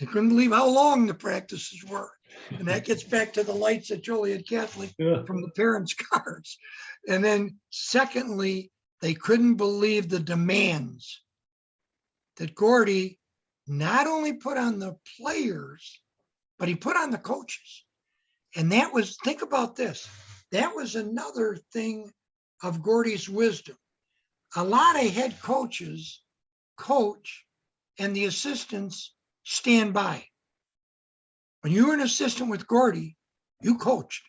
they couldn't believe how long the practices were. And that gets back to the lights at Joliet Catholic from the parents' cars. And then secondly, they couldn't believe the demands that Gordie not only put on the players, but he put on the coaches. And that was, think about this, that was another thing of Gordie's wisdom. A lot of head coaches coach and the assistants stand by. When you were an assistant with Gordie, you coached.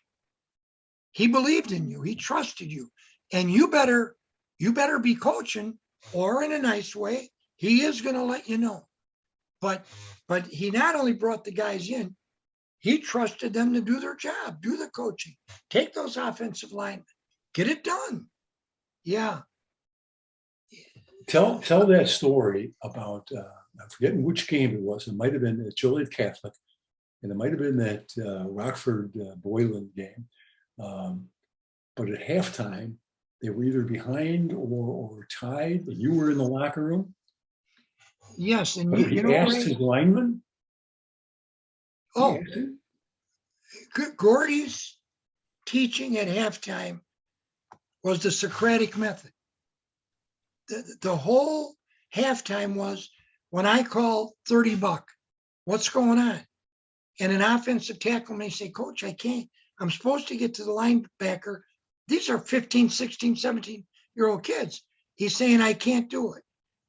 He believed in you. He trusted you. And you better be coaching, or in a nice way, he is going to let you know. But he not only brought the guys in, he trusted them to do their job, do the coaching, take those offensive linemen, get it done. Yeah. Tell that story about, I'm forgetting which game it was. It might have been at Joliet Catholic, and it might have been that Rockford Boylan game. But at halftime, they were either behind or tied, and you were in the locker room. Yes, and he asked his lineman. Oh, Gordie's teaching at halftime was the Socratic method. The whole halftime was, when I call 30 buck, what's going on? And an offensive tackle may say, Coach, I can't. I'm supposed to get to the linebacker. These are 15, 16, 17-year-old kids. He's saying, I can't do it.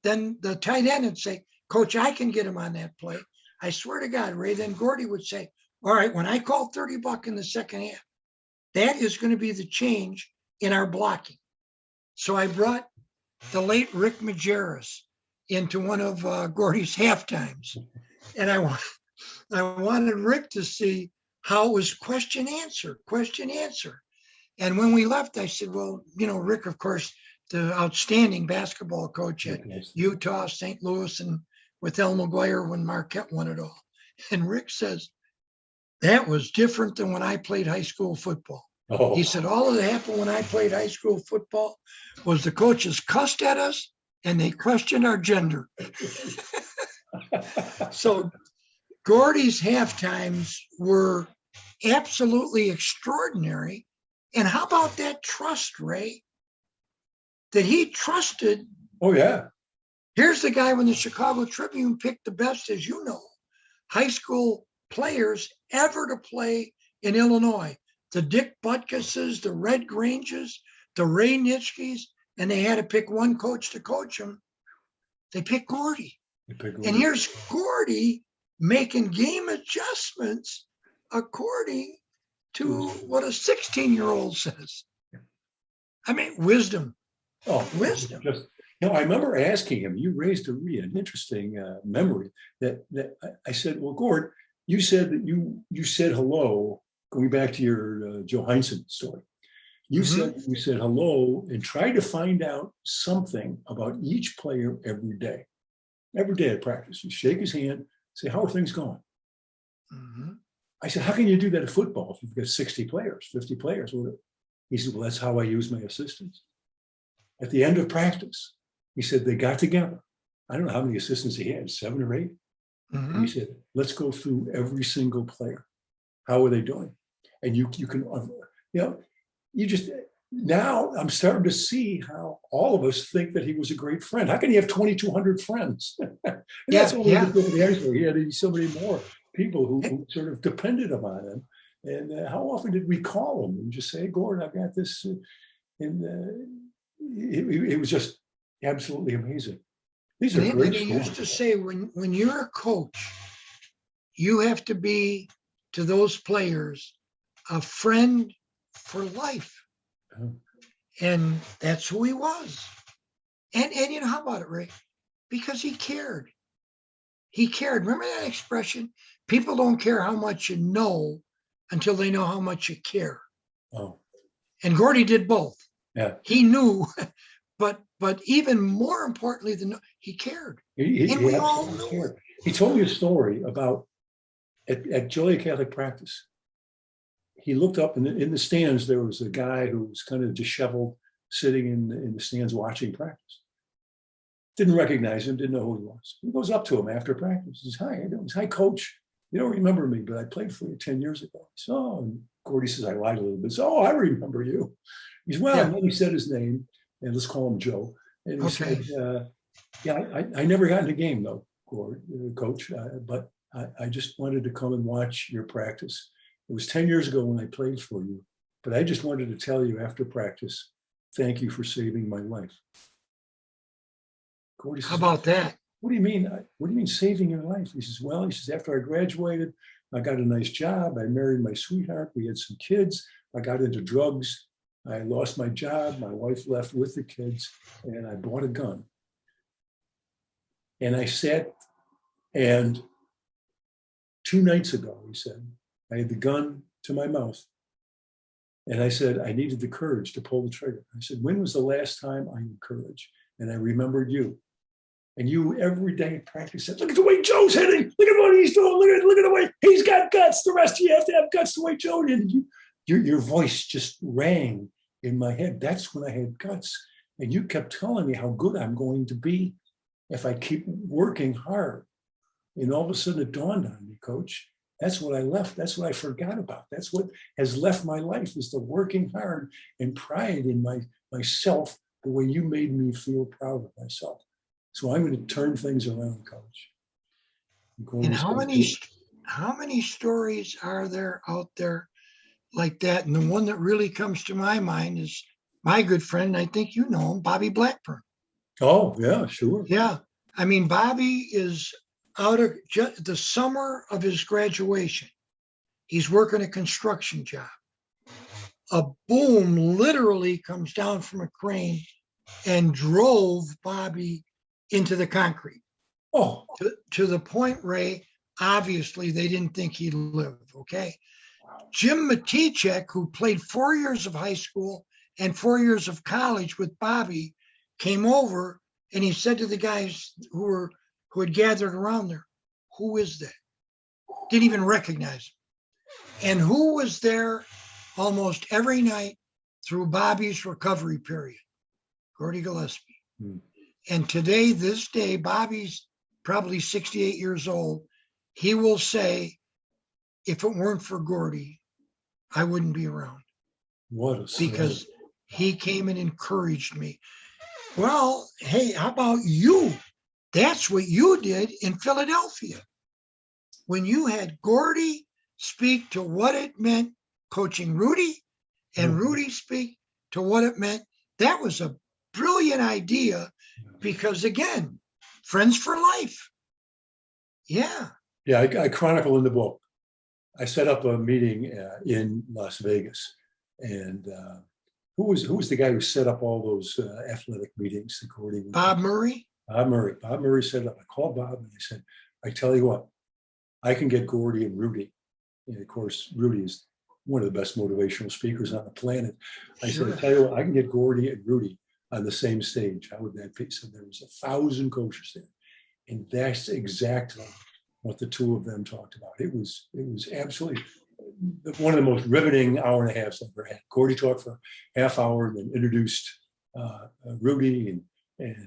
Then the tight end would say, Coach, I can get him on that play. I swear to God, Ray, then Gordie would say, all right, when I call 30 buck in the second half, that is going to be the change in our blocking. So I brought the late Rick Majerus into one of Gordie's halftimes. And I wanted Rick to see how it was question, answer. And when we left, I said, well, Rick, of course, the outstanding basketball coach at Utah, St. Louis, and with El McGuire when Marquette won it all. And Rick says, that was different than when I played high school football. Oh. He said, all that happened when I played high school football was the coaches cussed at us and they questioned our gender. So Gordie's halftimes were absolutely extraordinary. And how about that trust, Ray? That he trusted. Oh, yeah. Here's the guy when the Chicago Tribune picked the best, as you know, high school players ever to play in Illinois. The Dick Butkuses, the Red Granges, the Ray Nitschkes, and they had to pick one coach to coach them. They picked Gordie. And here's Gordie making game adjustments according to what a 16-year-old says. I mean, wisdom. Oh, wisdom. I remember asking him, you raised an interesting memory that I said, well, Gord, you said that you said hello, going back to your Joe Heinsohn story. You said hello and tried to find out something about each player every day. Every day at practice, you shake his hand, say, how are things going? Mm-hmm. I said, how can you do that at football if you've got 60 players, 50 players? He said, well, that's how I use my assistants. At the end of practice, he said, they got together. I don't know how many assistants he had, 7 or 8. Mm-hmm. And he said, let's go through every single player. How are they doing? And you can, now I'm starting to see how all of us think that he was a great friend. How can he have 2,200 friends? And that's only the tip of the iceberg. He had so many more people who sort of depended upon him. And how often did we call him and just say, hey, Gordon, I've got this. And it was just absolutely amazing. These are great They used to say, when you're a coach, you have to be to those players a friend for life. And that's who he was. And you know, how about it, Ray? Because he cared. He cared. Remember that expression? People don't care how much you know until they know how much you care. Oh. And Gordie did both. Yeah. He knew, but even more importantly than he cared. And we all knew it. He told me a story about at Joliet Catholic practice. He looked up in the stands. There was a guy who was kind of disheveled, sitting in the stands watching practice. Didn't recognize him. Didn't know who he was. He goes up to him after practice. He says, "Hi, hi, coach. You don't remember me, but I played for you 10 years ago." He says, "Oh," and Gordie says, "I lied a little bit." So, "Oh, I remember you." He said, "Well," and then he said his name, and let's call him Joe. And he said, "Yeah, I never got in a game though, coach, but I just wanted to come and watch your practice. It was 10 years ago when I played for you, but I just wanted to tell you after practice, thank you for saving my life." Gordie says, "How about that? What do you mean? What do you mean saving your life?" He says, "Well," he says, "after I graduated, I got a nice job. I married my sweetheart. We had some kids. I got into drugs. I lost my job. My wife left with the kids, and I bought a gun. And I sat, and 2 nights ago," he said, "I had the gun to my mouth. And I said, I needed the courage to pull the trigger. I said, when was the last time I had courage? And I remembered you. And you every day in practice said, look at the way Joe's hitting. Look at what he's doing. Look at the way he's got guts. The rest of you have to have guts the way Joe did." And your voice just rang in my head. That's when I had guts. And you kept telling me how good I'm going to be if I keep working hard. And all of a sudden it dawned on me, Coach, that's what I left. That's what I forgot about. That's what has left my life, is the working hard and pride in myself, the way you made me feel proud of myself. So I'm going to turn things around, Coach. And how many stories are there out there like that? And the one that really comes to my mind is my good friend, I think you know him, Bobby Blackburn. Oh, yeah, sure. Yeah. I mean, Bobby is out of the summer of his graduation. He's working a construction job. A boom literally comes down from a crane and drove Bobby into the concrete. Oh, to the point, Ray, obviously they didn't think he'd live, okay? Jim Matichek, who played 4 years of high school and 4 years of college with Bobby, came over and he said to the guys who had gathered around there, who is that? Didn't even recognize him. And who was there almost every night through Bobby's recovery period? Gordie Gillespie. And today, this day, Bobby's probably 68 years old. He will say, if it weren't for Gordie, I wouldn't be around. What a because he came and encouraged me. Well, hey, how about you? That's what you did in Philadelphia. When you had Gordie speak to what it meant coaching Rudy, and Rudy speak to what it meant. That was a brilliant idea because, again, friends for life. Yeah. Yeah, I chronicle in the book. I set up a meeting in Las Vegas, and who was the guy who set up all those athletic meetings? Bob Murray. Bob Murray set it up. I called Bob and I said, I tell you what, I can get Gordie and Rudy. And of course, Rudy is one of the best motivational speakers on the planet. I said, I tell you what, I can get Gordie and Rudy on the same stage. How would that be? So there was 1,000 coaches there. And that's exactly what the two of them talked about. It was absolutely one of the most riveting hour and a halves I've ever had. Gordie talked for a half hour and then introduced Rudy, and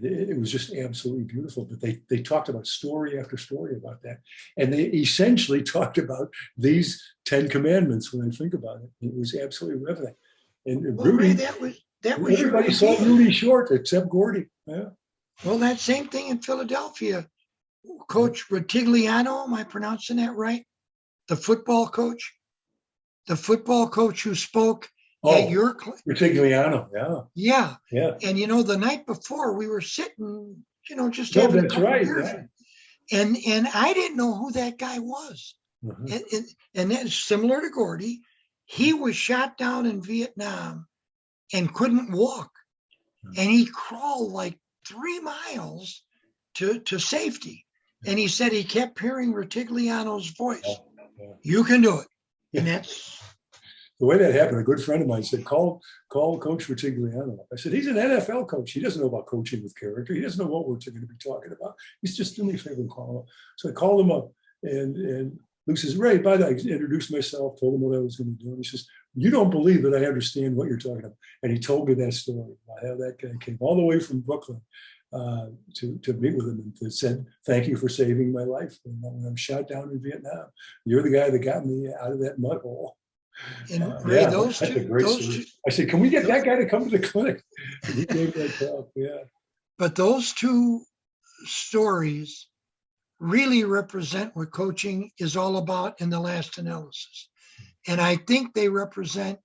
it was just absolutely beautiful. But they talked about story after story about that. And they essentially talked about these 10 commandments when I think about it. It was absolutely riveting. And Well, Ray, Rudy, that was your everybody saw idea. Rudy short except Gordie. Yeah. Well, that same thing in Philadelphia. Coach Rutigliano, am I pronouncing that right? The football coach who spoke at Oh, your Rutigliano. Yeah. yeah. Yeah. And the night before we were sitting, just No, having a that's couple right. beers. Yeah. And I didn't know who that guy was. Mhm. And that's similar to Gordie. He was shot down in Vietnam and couldn't walk. And he crawled like 3 miles to safety. And he said he kept hearing Rutigliano's voice. Yeah. You can do it. And Yeah. that's The way that happened, a good friend of mine said, call Coach Rutigliano. I said, he's an NFL coach. He doesn't know about coaching with character. He doesn't know what we're going to be talking about. He's just doing me a favor and call him. So I called him up, and Luke says, Ray, by the way, I introduced myself, told him what I was going to do. And he says, you don't believe that I understand what you're talking about. And he told me that story about how that guy came all the way from Brooklyn to meet with him and said, thank you for saving my life. And when I'm shot down in Vietnam, you're the guy that got me out of that mud hole. and Ray, those that's a two, great those story. two, I said, can we get that guy to come to the clinic? And he gave that talk. Yeah. but those two stories really represent what coaching is all about in the last analysis. And I think they represent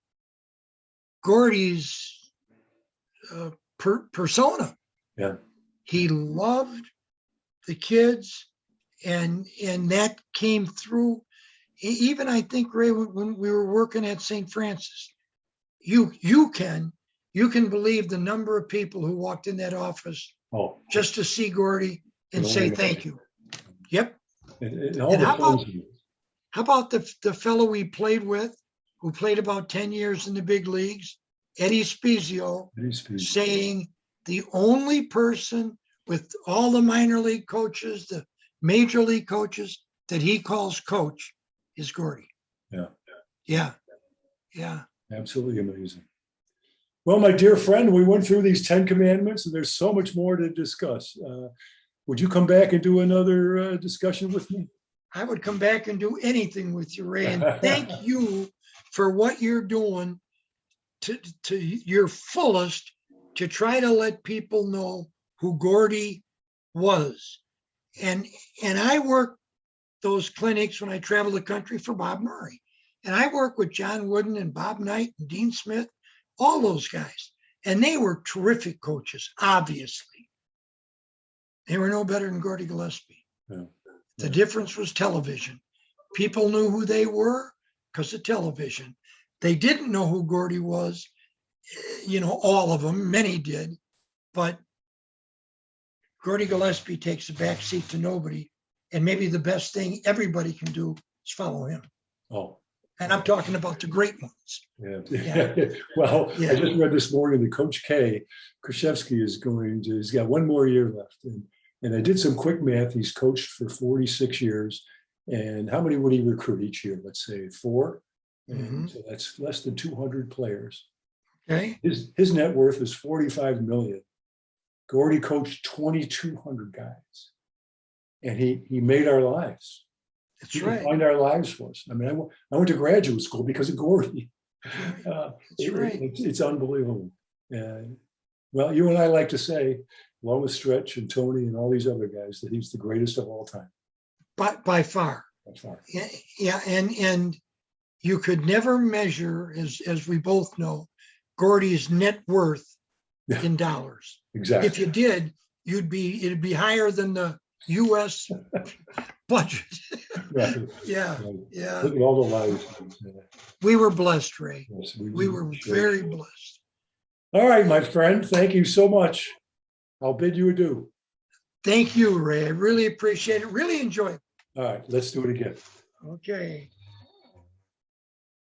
Gordie's persona. Yeah. He loved the kids, and that came through. Even I think, Ray, when we were working at St. Francis, you can believe the number of people who walked in that office just to see Gordie and say thank you. Yep. And how about the fellow we played with, who played about 10 years in the big leagues, Eddie Spezio, saying the only person with all the minor league coaches, the major league coaches, that he calls coach is Gordie. Yeah. Absolutely amazing. Well, my dear friend, we went through these 10 commandments, and there's so much more to discuss. Would you come back and do another discussion with me? I would come back and do anything with you, Ray. And thank you for what you're doing to your fullest to try to let people know who Gordie was. And I work those clinics when I travel the country for Bob Murray. And I work with John Wooden and Bob Knight and Dean Smith, all those guys. And they were terrific coaches, obviously. They were no better than Gordie Gillespie. Yeah. The difference was television. People knew who they were because of television. They didn't know who Gordie was, all of them, many did, but Gordie Gillespie takes a back seat to nobody. And maybe the best thing everybody can do is follow him. Oh. And I'm talking about the great ones. Yeah. Well, I just read this morning that Coach K, Krzyzewski, he's got one more year left. And I did some quick math. He's coached for 46 years. And how many would he recruit each year? Let's say 4. And so that's less than 200 players. Okay. His net worth is $45 million. Gordie coached 2,200 guys. And he made our lives. That's He right. defined our lives for us. I mean, I went to graduate school because of Gordie. That's right. It's unbelievable. Well, you and I like to say, along with Stretch and Tony and all these other guys, that he's the greatest of all time. By far. By far. Yeah, and you could never measure, as we both know, Gordie's net worth in dollars. Exactly. If you did, it'd be higher than the U.S. budget. Right. Yeah. Right. Yeah. Look at all the lives. We were blessed, Ray. Yes, We were very blessed. All right, my friend. Thank you so much. I'll bid you adieu. Thank you, Ray. I really appreciate it. Really enjoy it. All right, let's do it again. Okay.